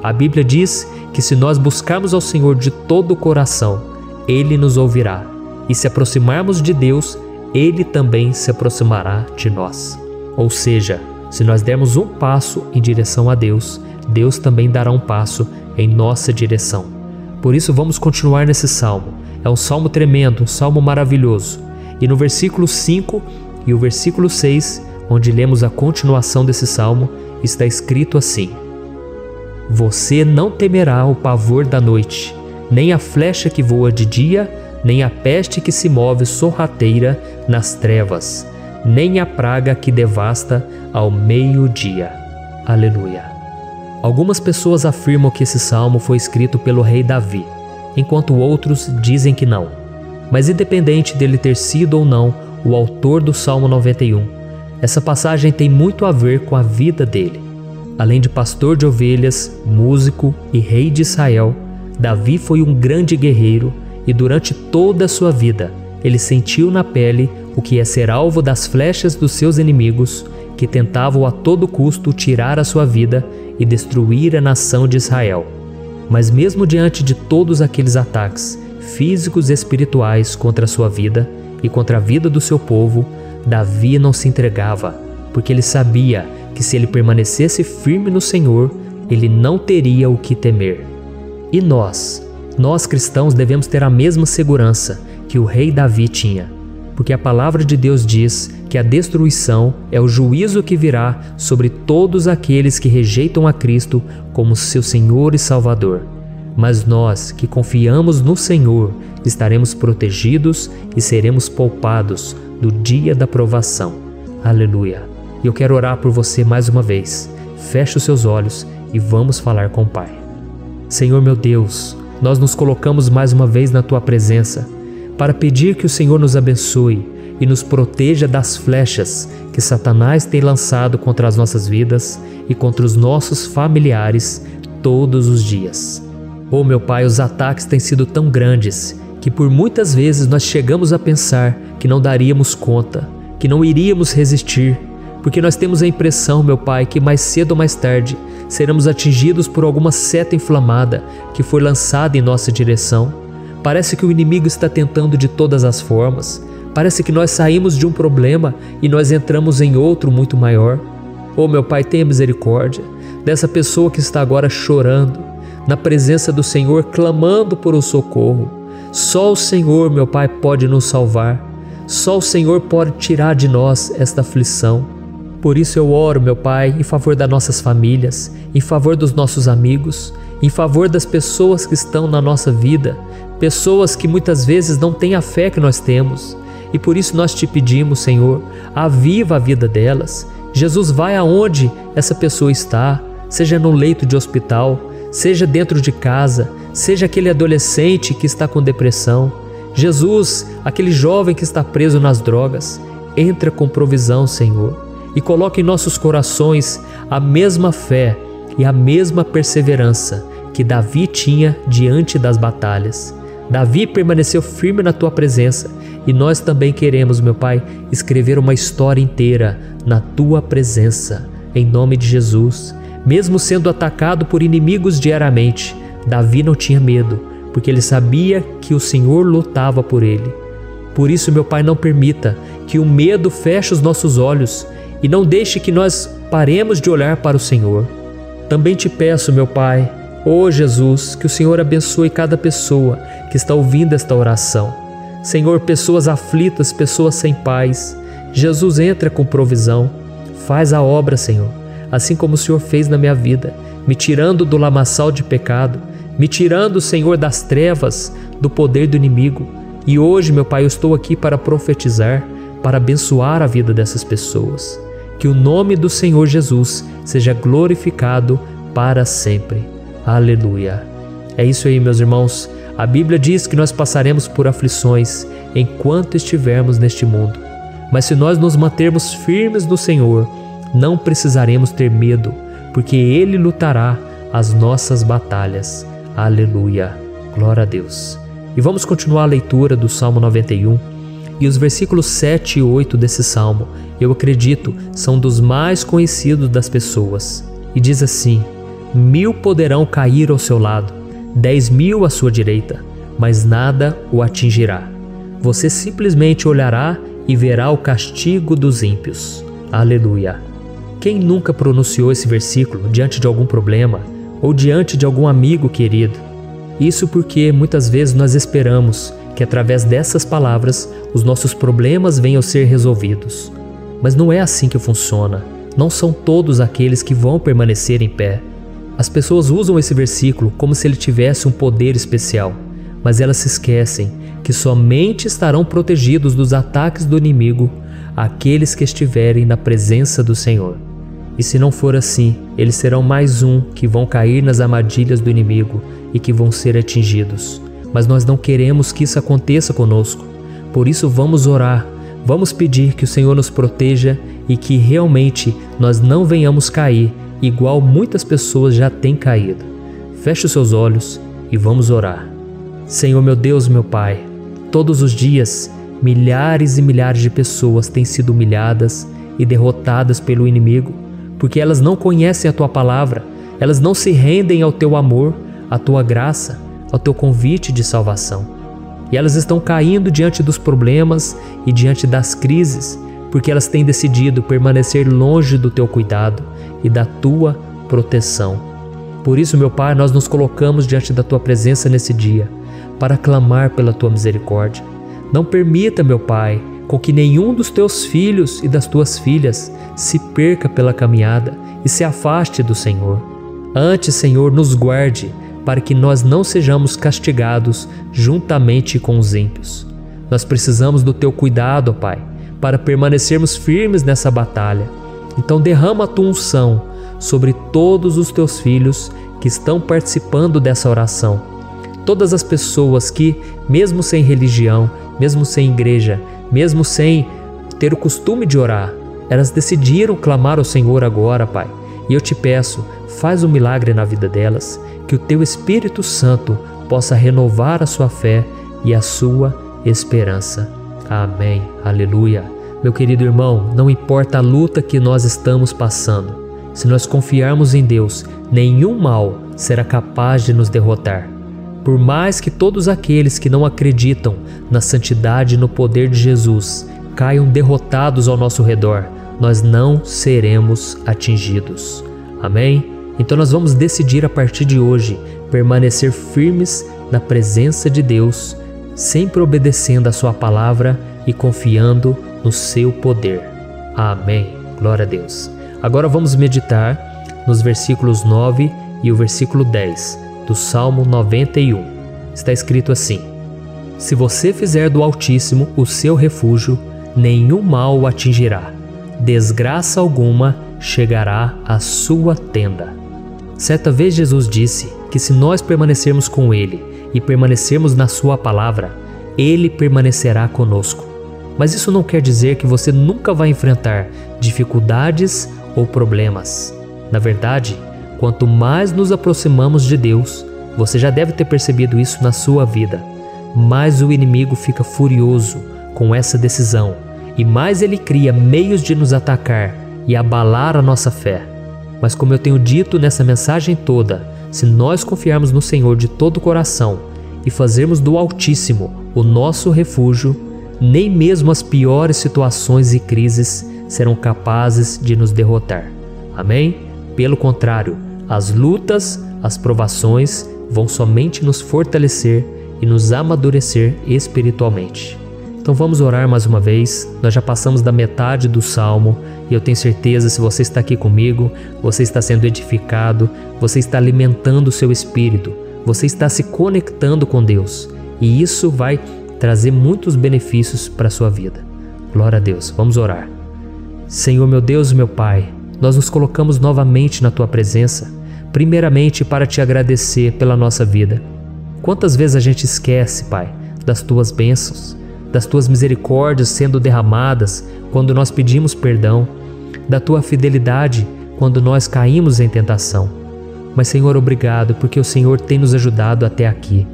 A Bíblia diz que se nós buscarmos ao Senhor de todo o coração, Ele nos ouvirá. E se aproximarmos de Deus, Ele também se aproximará de nós. Ou seja, se nós dermos um passo em direção a Deus, Deus também dará um passo em nossa direção. Por isso vamos continuar nesse salmo. É um salmo tremendo, um salmo maravilhoso. E no versículo 5 e o versículo 6, onde lemos a continuação desse salmo, está escrito assim: Você não temerá o pavor da noite, nem a flecha que voa de dia, nem a peste que se move sorrateira nas trevas, nem a praga que devasta ao meio-dia. Aleluia. Algumas pessoas afirmam que esse salmo foi escrito pelo rei Davi, enquanto outros dizem que não. Mas independente dele ter sido ou não o autor do Salmo 91, essa passagem tem muito a ver com a vida dele. Além de pastor de ovelhas, músico e rei de Israel, Davi foi um grande guerreiro e durante toda a sua vida ele sentiu na pele o que é ser alvo das flechas dos seus inimigos que tentavam a todo custo tirar a sua vida e destruir a nação de Israel. Mas mesmo diante de todos aqueles ataques físicos e espirituais contra a sua vida e contra a vida do seu povo, Davi não se entregava, porque ele sabia que se ele permanecesse firme no Senhor, ele não teria o que temer. E nós cristãos devemos ter a mesma segurança que o rei Davi tinha, porque a palavra de Deus diz que a destruição é o juízo que virá sobre todos aqueles que rejeitam a Cristo como seu Senhor e Salvador. Mas nós que confiamos no Senhor estaremos protegidos e seremos poupados do dia da provação. Aleluia. E eu quero orar por você mais uma vez. Feche os seus olhos e vamos falar com o Pai. Senhor meu Deus, nós nos colocamos mais uma vez na Tua presença para pedir que o Senhor nos abençoe e nos proteja das flechas que Satanás tem lançado contra as nossas vidas e contra os nossos familiares todos os dias. Oh meu Pai, os ataques têm sido tão grandes que por muitas vezes nós chegamos a pensar que não daríamos conta, que não iríamos resistir, porque nós temos a impressão, meu Pai, que mais cedo ou mais tarde seremos atingidos por alguma seta inflamada que foi lançada em nossa direção. Parece que o inimigo está tentando de todas as formas. Parece que nós saímos de um problema e nós entramos em outro muito maior. Oh meu Pai, tenha misericórdia dessa pessoa que está agora chorando, na presença do Senhor, clamando por um socorro. Só o Senhor, meu Pai, pode nos salvar. Só o Senhor pode tirar de nós esta aflição. Por isso eu oro, meu Pai, em favor das nossas famílias, em favor dos nossos amigos, em favor das pessoas que estão na nossa vida, pessoas que muitas vezes não têm a fé que nós temos. E por isso nós te pedimos, Senhor, aviva a vida delas. Jesus, vai aonde essa pessoa está, seja no leito de hospital, seja dentro de casa, seja aquele adolescente que está com depressão. Jesus, aquele jovem que está preso nas drogas, entra com provisão, Senhor. e coloque em nossos corações a mesma fé e a mesma perseverança que Davi tinha diante das batalhas. Davi permaneceu firme na tua presença e nós também queremos, meu Pai, escrever uma história inteira na tua presença, em nome de Jesus. Mesmo sendo atacado por inimigos diariamente, Davi não tinha medo, porque ele sabia que o Senhor lutava por ele. Por isso, meu Pai, não permita que o medo feche os nossos olhos e não deixe que nós paremos de olhar para o Senhor. Também te peço, meu Pai, ó Jesus, que o Senhor abençoe cada pessoa que está ouvindo esta oração. Senhor, pessoas aflitas, pessoas sem paz. Jesus, entra com provisão. Faz a obra, Senhor, assim como o Senhor fez na minha vida, me tirando do lamaçal de pecado, me tirando, Senhor, das trevas, do poder do inimigo. E hoje, meu Pai, eu estou aqui para profetizar, para abençoar a vida dessas pessoas. Que o nome do Senhor Jesus seja glorificado para sempre. Aleluia. É isso aí, meus irmãos. A Bíblia diz que nós passaremos por aflições enquanto estivermos neste mundo. Mas se nós nos mantermos firmes no Senhor, não precisaremos ter medo, porque Ele lutará as nossas batalhas. Aleluia. Glória a Deus. E vamos continuar a leitura do Salmo 91. E os versículos 7 e 8 desse salmo, eu acredito, são dos mais conhecidos das pessoas. E diz assim: 1000 poderão cair ao seu lado, 10.000 à sua direita, mas nada o atingirá. Você simplesmente olhará e verá o castigo dos ímpios. Aleluia. Quem nunca pronunciou esse versículo diante de algum problema ou diante de algum amigo querido? Isso porque muitas vezes nós esperamos que através dessas palavras os nossos problemas venham a ser resolvidos. Mas não é assim que funciona. Não são todos aqueles que vão permanecer em pé. As pessoas usam esse versículo como se ele tivesse um poder especial, mas elas se esquecem que somente estarão protegidos dos ataques do inimigo aqueles que estiverem na presença do Senhor. E se não for assim, eles serão mais um que vão cair nas armadilhas do inimigo e que vão ser atingidos. Mas nós não queremos que isso aconteça conosco. Por isso vamos orar, vamos pedir que o Senhor nos proteja e que realmente nós não venhamos cair igual muitas pessoas já têm caído. Feche os seus olhos e vamos orar. Senhor, meu Deus, meu Pai, todos os dias milhares e milhares de pessoas têm sido humilhadas e derrotadas pelo inimigo, porque elas não conhecem a Tua palavra, elas não se rendem ao Teu amor, à Tua graça, ao Teu convite de salvação. E elas estão caindo diante dos problemas e diante das crises, porque elas têm decidido permanecer longe do Teu cuidado e da Tua proteção. Por isso, meu Pai, nós nos colocamos diante da Tua presença nesse dia, para clamar pela Tua misericórdia. Não permita, meu Pai, com que nenhum dos Teus filhos e das Tuas filhas se perca pela caminhada e se afaste do Senhor. Antes, Senhor, nos guarde, para que nós não sejamos castigados juntamente com os ímpios. Nós precisamos do Teu cuidado, ó Pai, para permanecermos firmes nessa batalha. Então derrama a Tua unção sobre todos os Teus filhos que estão participando dessa oração. Todas as pessoas que, mesmo sem religião, mesmo sem igreja, mesmo sem ter o costume de orar, elas decidiram clamar ao Senhor agora, Pai. E eu te peço, faz um milagre na vida delas, que o Teu Espírito Santo possa renovar a sua fé e a sua esperança. Amém. Aleluia. Meu querido irmão, não importa a luta que nós estamos passando, se nós confiarmos em Deus, nenhum mal será capaz de nos derrotar. Por mais que todos aqueles que não acreditam na santidade e no poder de Jesus caiam derrotados ao nosso redor, nós não seremos atingidos. Amém? Então nós vamos decidir a partir de hoje permanecer firmes na presença de Deus, sempre obedecendo a Sua palavra e confiando no Seu poder. Amém. Glória a Deus. Agora vamos meditar nos versículos 9 e o versículo 10 do Salmo 91. Está escrito assim: Se você fizer do Altíssimo o seu refúgio, nenhum mal o atingirá, desgraça alguma chegará à sua tenda. Certa vez Jesus disse que se nós permanecermos com Ele e permanecermos na Sua palavra, Ele permanecerá conosco. Mas isso não quer dizer que você nunca vai enfrentar dificuldades ou problemas. Na verdade, quanto mais nos aproximamos de Deus, você já deve ter percebido isso na sua vida, mais o inimigo fica furioso com essa decisão e mais ele cria meios de nos atacar e abalar a nossa fé. Mas como eu tenho dito nessa mensagem toda, se nós confiarmos no Senhor de todo o coração e fazermos do Altíssimo o nosso refúgio, nem mesmo as piores situações e crises serão capazes de nos derrotar. Amém? Pelo contrário, as lutas, as provações vão somente nos fortalecer e nos amadurecer espiritualmente. Então vamos orar mais uma vez. Nós já passamos da metade do Salmo e eu tenho certeza, se você está aqui comigo, você está sendo edificado, você está alimentando o seu espírito, você está se conectando com Deus e isso vai trazer muitos benefícios para a sua vida. Glória a Deus. Vamos orar. Senhor, meu Deus e meu Pai, nós nos colocamos novamente na Tua presença, primeiramente para Te agradecer pela nossa vida. Quantas vezes a gente esquece, Pai, das Tuas bênçãos, das Tuas misericórdias sendo derramadas quando nós pedimos perdão, da Tua fidelidade quando nós caímos em tentação. Mas, Senhor, obrigado, porque o Senhor tem nos ajudado até aqui.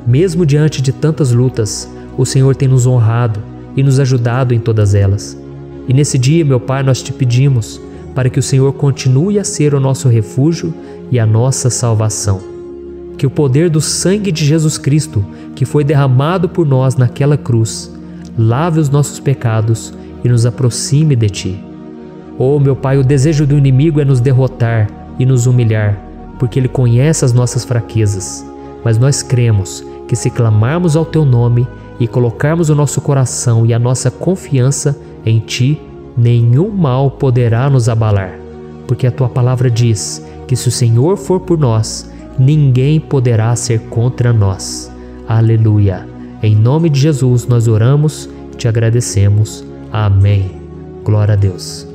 Mesmo diante de tantas lutas, o Senhor tem nos honrado e nos ajudado em todas elas. E nesse dia, meu Pai, nós Te pedimos para que o Senhor continue a ser o nosso refúgio e a nossa salvação. Que o poder do sangue de Jesus Cristo, que foi derramado por nós naquela cruz, lave os nossos pecados e nos aproxime de Ti. Oh, meu Pai, o desejo do inimigo é nos derrotar e nos humilhar, porque ele conhece as nossas fraquezas. Mas nós cremos que se clamarmos ao Teu nome e colocarmos o nosso coração e a nossa confiança em Ti, nenhum mal poderá nos abalar, porque a Tua palavra diz que se o Senhor for por nós, ninguém poderá ser contra nós. Aleluia! Em nome de Jesus nós oramos e Te agradecemos. Amém. Glória a Deus.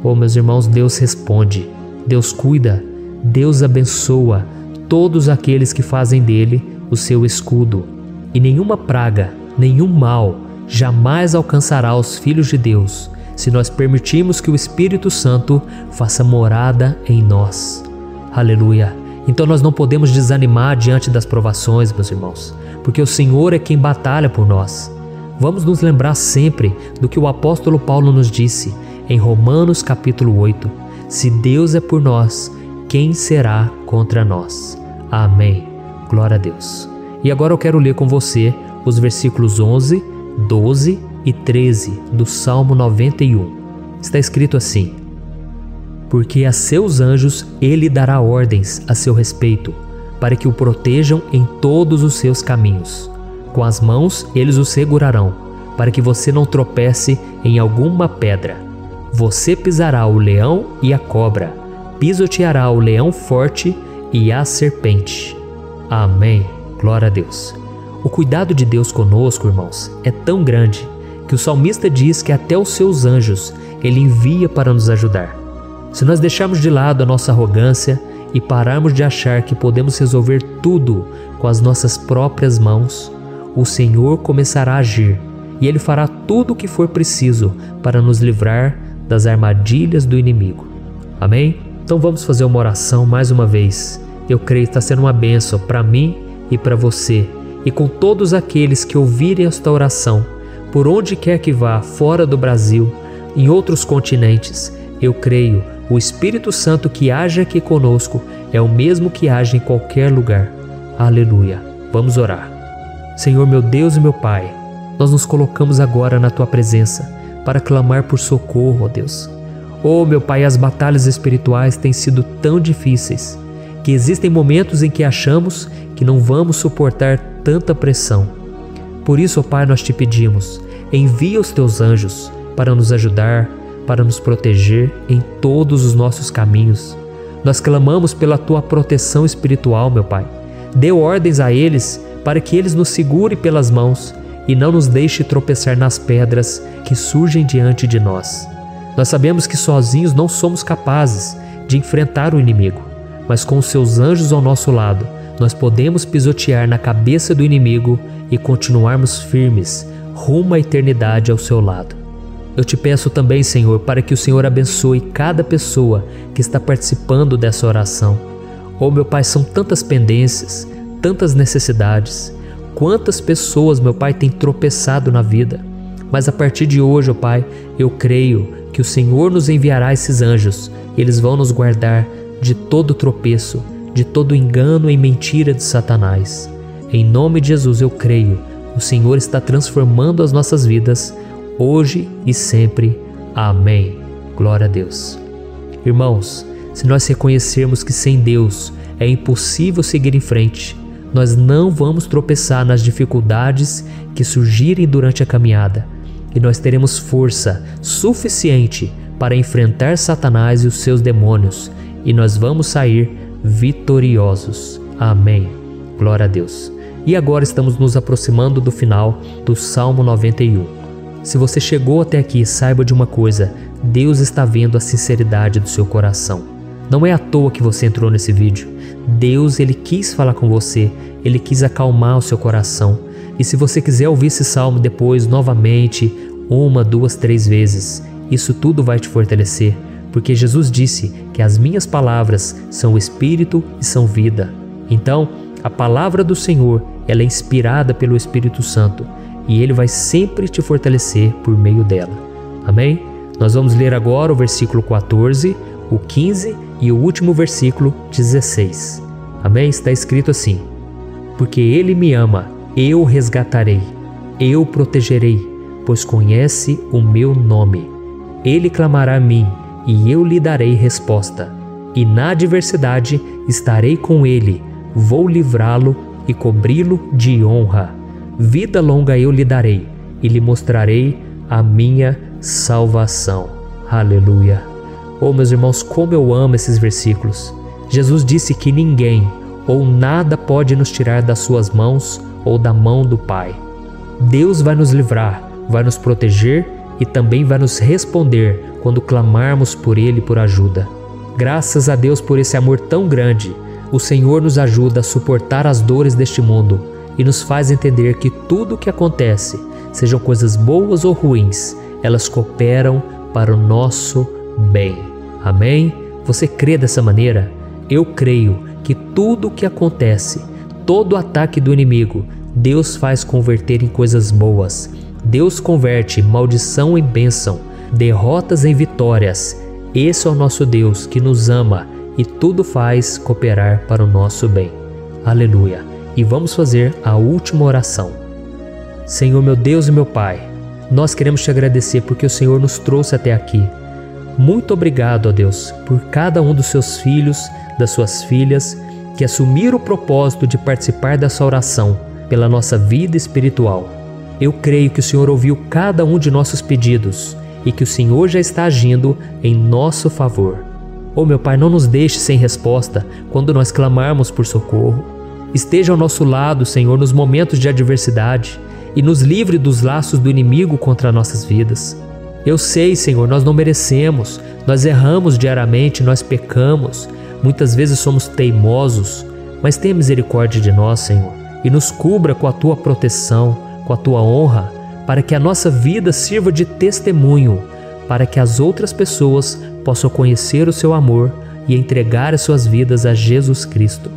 Oh, meus irmãos, Deus responde, Deus cuida, Deus abençoa todos aqueles que fazem dele o seu escudo. E nenhuma praga, nenhum mal jamais alcançará os filhos de Deus, se nós permitirmos que o Espírito Santo faça morada em nós. Aleluia! Então nós não podemos desanimar diante das provações, meus irmãos, porque o Senhor é quem batalha por nós. Vamos nos lembrar sempre do que o apóstolo Paulo nos disse em Romanos capítulo 8. Se Deus é por nós, quem será contra nós? Amém. Glória a Deus. E agora eu quero ler com você os versículos 11, 12 e 13 do Salmo 91. Está escrito assim: porque a seus anjos ele dará ordens a seu respeito, para que o protejam em todos os seus caminhos. Com as mãos eles o segurarão, para que você não tropece em alguma pedra. Você pisará o leão e a cobra, pisoteará o leão forte e a serpente. Amém. Glória a Deus. O cuidado de Deus conosco, irmãos, é tão grande que o salmista diz que até os seus anjos ele envia para nos ajudar. Se nós deixarmos de lado a nossa arrogância e pararmos de achar que podemos resolver tudo com as nossas próprias mãos, o Senhor começará a agir e Ele fará tudo o que for preciso para nos livrar das armadilhas do inimigo. Amém? Então vamos fazer uma oração mais uma vez. Eu creio que está sendo uma bênção para mim e para você, e com todos aqueles que ouvirem esta oração, por onde quer que vá, fora do Brasil, em outros continentes. Eu creio, o Espírito Santo que age aqui conosco é o mesmo que age em qualquer lugar. Aleluia. Vamos orar. Senhor, meu Deus e meu Pai, nós nos colocamos agora na Tua presença para clamar por socorro, ó Deus. Oh, meu Pai, as batalhas espirituais têm sido tão difíceis que existem momentos em que achamos que não vamos suportar tanta pressão. Por isso, ó Pai, nós Te pedimos, envia os Teus anjos para nos ajudar, para nos proteger em todos os nossos caminhos. Nós clamamos pela Tua proteção espiritual, meu Pai. Dê ordens a eles para que eles nos segurem pelas mãos e não nos deixe tropeçar nas pedras que surgem diante de nós. Nós sabemos que sozinhos não somos capazes de enfrentar o inimigo, mas com os Seus anjos ao nosso lado, nós podemos pisotear na cabeça do inimigo e continuarmos firmes, rumo à eternidade ao seu lado. Eu te peço também, Senhor, para que o Senhor abençoe cada pessoa que está participando dessa oração. Oh, meu Pai, são tantas pendências, tantas necessidades. Quantas pessoas, meu Pai, têm tropeçado na vida. Mas a partir de hoje, ó Pai, eu creio que o Senhor nos enviará esses anjos e eles vão nos guardar de todo tropeço, de todo engano e mentira de Satanás. Em nome de Jesus eu creio, o Senhor está transformando as nossas vidas, hoje e sempre. Amém. Glória a Deus. Irmãos, se nós reconhecermos que sem Deus é impossível seguir em frente, nós não vamos tropeçar nas dificuldades que surgirem durante a caminhada, e nós teremos força suficiente para enfrentar Satanás e os seus demônios, e nós vamos sair vitoriosos. Amém. Glória a Deus. E agora estamos nos aproximando do final do Salmo 91. Se você chegou até aqui, saiba de uma coisa: Deus está vendo a sinceridade do seu coração. Não é à toa que você entrou nesse vídeo. Deus, Ele quis falar com você, Ele quis acalmar o seu coração. E se você quiser ouvir esse salmo depois, novamente, 1, 2, 3 vezes, isso tudo vai te fortalecer, porque Jesus disse que as minhas palavras são espírito e são vida. Então, a palavra do Senhor, ela é inspirada pelo Espírito Santo, e Ele vai sempre te fortalecer por meio dela. Amém? Nós vamos ler agora o versículo 14, o 15 e o último versículo 16. Amém? Está escrito assim: porque Ele me ama, eu o resgatarei, eu o protegerei, pois conhece o meu nome. Ele clamará a mim, e eu lhe darei resposta. E na adversidade estarei com ele, vou livrá-lo e cobri-lo de honra. Vida longa eu lhe darei, e lhe mostrarei a minha salvação. Aleluia. Oh, meus irmãos, como eu amo esses versículos. Jesus disse que ninguém ou nada pode nos tirar das suas mãos ou da mão do Pai. Deus vai nos livrar, vai nos proteger e também vai nos responder quando clamarmos por Ele por ajuda. Graças a Deus por esse amor tão grande, o Senhor nos ajuda a suportar as dores deste mundo e nos faz entender que tudo o que acontece, sejam coisas boas ou ruins, elas cooperam para o nosso bem. Amém? Você crê dessa maneira? Eu creio que tudo o que acontece, todo ataque do inimigo, Deus faz converter em coisas boas. Deus converte maldição em bênção, derrotas em vitórias. Esse é o nosso Deus que nos ama e tudo faz cooperar para o nosso bem. Aleluia. E vamos fazer a última oração. Senhor, meu Deus e meu Pai, nós queremos te agradecer porque o Senhor nos trouxe até aqui. Muito obrigado, ó Deus, por cada um dos seus filhos, das suas filhas, que assumiram o propósito de participar dessa oração pela nossa vida espiritual. Eu creio que o Senhor ouviu cada um de nossos pedidos e que o Senhor já está agindo em nosso favor. Oh, meu Pai, não nos deixe sem resposta quando nós clamarmos por socorro. Esteja ao nosso lado, Senhor, nos momentos de adversidade e nos livre dos laços do inimigo contra nossas vidas. Eu sei, Senhor, nós não merecemos, nós erramos diariamente, nós pecamos, muitas vezes somos teimosos, mas tenha misericórdia de nós, Senhor, e nos cubra com a Tua proteção, com a Tua honra, para que a nossa vida sirva de testemunho, para que as outras pessoas possam conhecer o Seu amor e entregar as suas vidas a Jesus Cristo.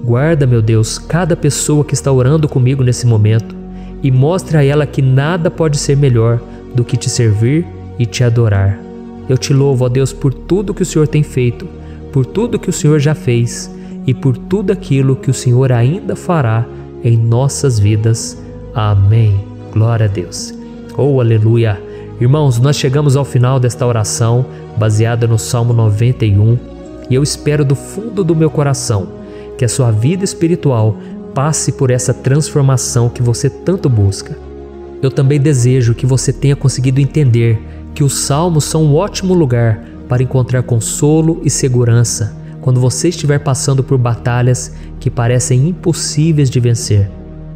Guarda, meu Deus, cada pessoa que está orando comigo nesse momento e mostre a ela que nada pode ser melhor do que te servir e te adorar. Eu te louvo, ó Deus, por tudo que o Senhor tem feito, por tudo que o Senhor já fez e por tudo aquilo que o Senhor ainda fará em nossas vidas. Amém. Glória a Deus. Oh, aleluia. Irmãos, nós chegamos ao final desta oração baseada no Salmo 91 e eu espero do fundo do meu coração que a sua vida espiritual passe por essa transformação que você tanto busca. Eu também desejo que você tenha conseguido entender que os salmos são um ótimo lugar para encontrar consolo e segurança quando você estiver passando por batalhas que parecem impossíveis de vencer.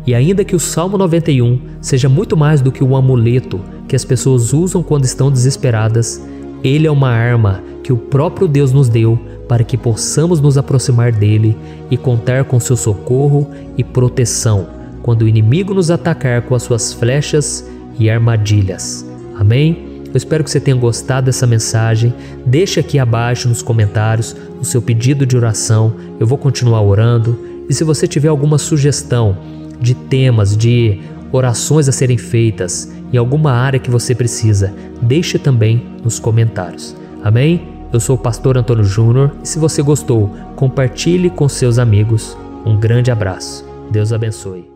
E ainda que o Salmo 91 seja muito mais do que um amuleto que as pessoas usam quando estão desesperadas, ele é uma arma que o próprio Deus nos deu para que possamos nos aproximar dele e contar com seu socorro e proteção quando o inimigo nos atacar com as suas flechas e armadilhas. Amém? Eu espero que você tenha gostado dessa mensagem. Deixe aqui abaixo nos comentários o seu pedido de oração. Eu vou continuar orando. E se você tiver alguma sugestão de temas, de orações a serem feitas em alguma área que você precisa, deixe também nos comentários. Amém? Eu sou o pastor Antônio Júnior e se você gostou, compartilhe com seus amigos. Um grande abraço. Deus abençoe.